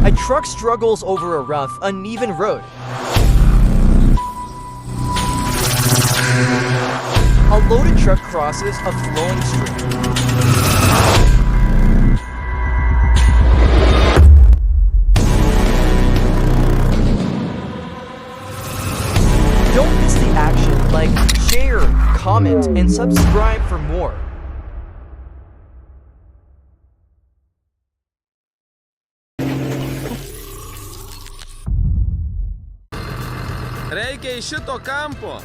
A truck struggles over a rough, uneven road. A loaded truck crosses a flowing stream. Don't miss the action. Like, share, comment, and subscribe for more. Rei, che è uscito campo!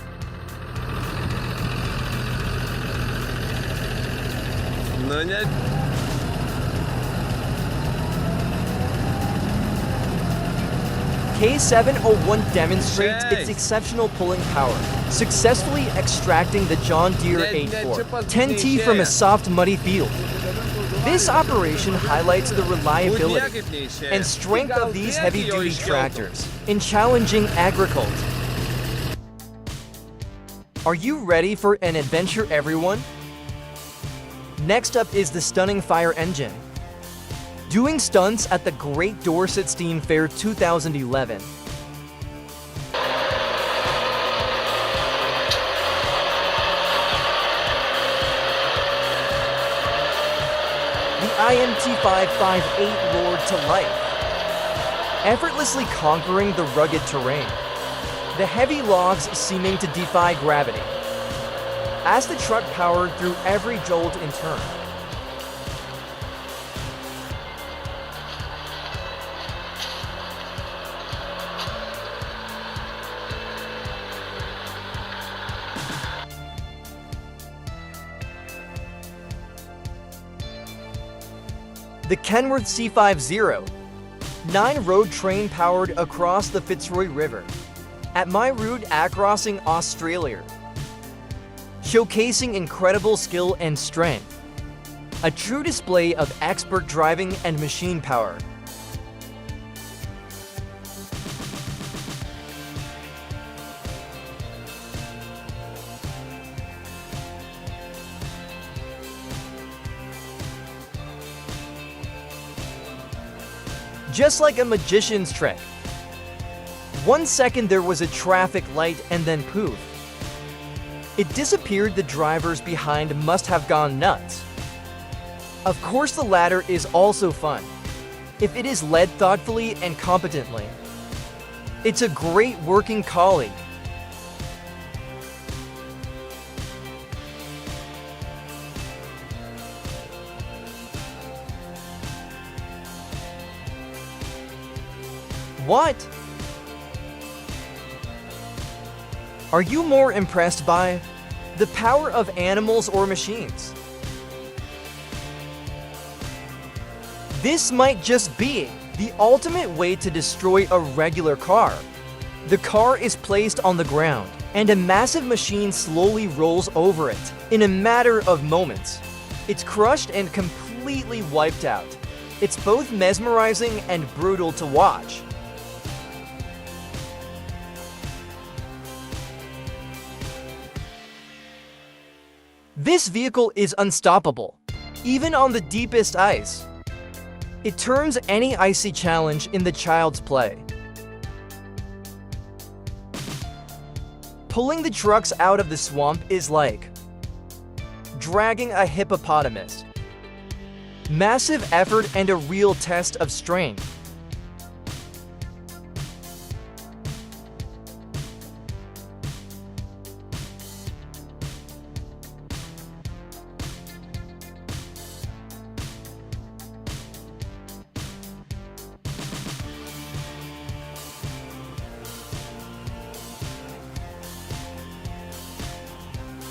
Non è... K701 demonstrates its exceptional pulling power, successfully extracting the John Deere 8.4 10T from a soft, muddy field. This operation highlights the reliability and strength of these heavy-duty tractors in challenging agriculture. Are you ready for an adventure, everyone? Next up is the stunning fire engine. Doing stunts at the Great Dorset Steam Fair 2011. The IMT 558 roared to life, effortlessly conquering the rugged terrain, the heavy logs seeming to defy gravity, as the truck powered through every jolt in turn. The Kenworth C50, 9-road train powered across the Fitzroy River, at my route acrossing Australia, showcasing incredible skill and strength, a true display of expert driving and machine power. Just like a magician's trick. 1 second there was a traffic light and then poof. It disappeared. The drivers behind must have gone nuts. Of course, the latter is also fun, if it is led thoughtfully and competently. It's a great working colleague. What? Are you more impressed by the power of animals or machines? This might just be the ultimate way to destroy a regular car. The car is placed on the ground, and a massive machine slowly rolls over it in a matter of moments. It's crushed and completely wiped out. It's both mesmerizing and brutal to watch. This vehicle is unstoppable, even on the deepest ice. It turns any icy challenge into child's play. Pulling the trucks out of the swamp is like dragging a hippopotamus. Massive effort and a real test of strength.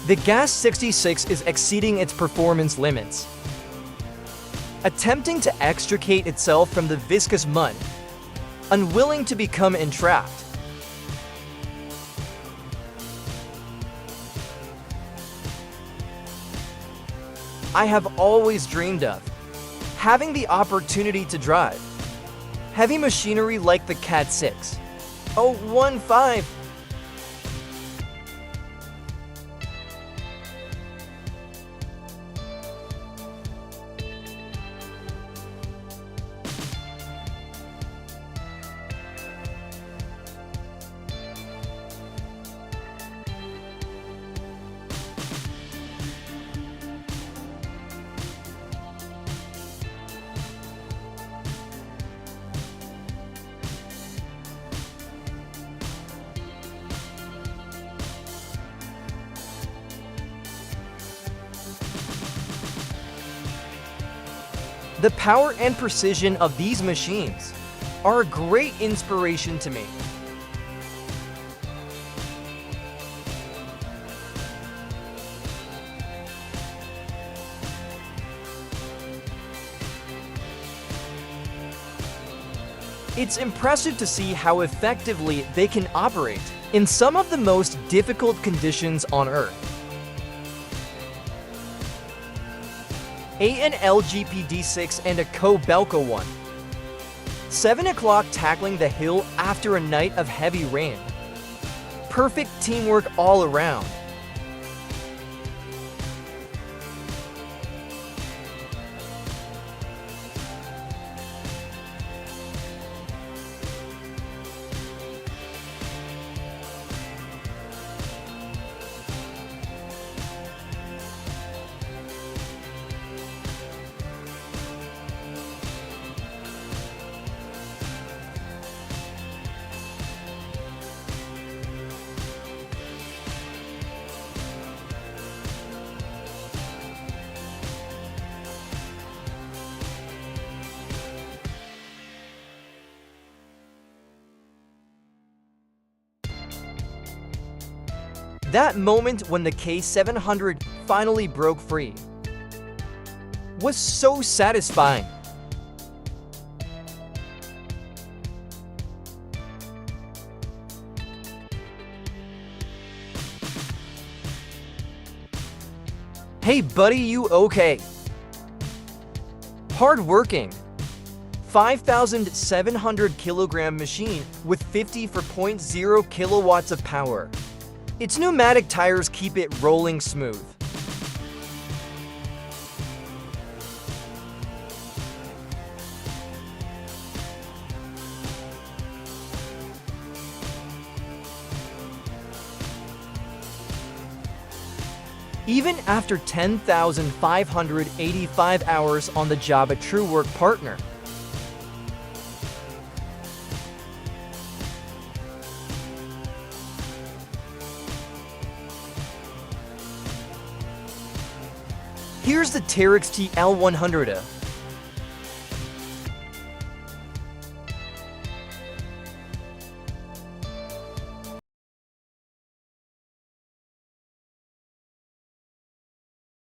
The Gas 66 is exceeding its performance limits, attempting to extricate itself from the viscous mud, unwilling to become entrapped. I have always dreamed of having the opportunity to drive heavy machinery like the Cat 6. Oh, 1.5. The power and precision of these machines are a great inspiration to me. It's impressive to see how effectively they can operate in some of the most difficult conditions on Earth. An LGPD6 and a Kobelco 1. 7 o'clock tackling the hill after a night of heavy rain. Perfect teamwork all around. That moment when the K700 finally broke free was so satisfying. Hey buddy, you okay? Hard-working. 5,700 kilogram machine with 50.0 kilowatts of power. Its pneumatic tires keep it rolling smooth. Even after 10,585 hours on the job, a true work partner. Here's the Terex TL100.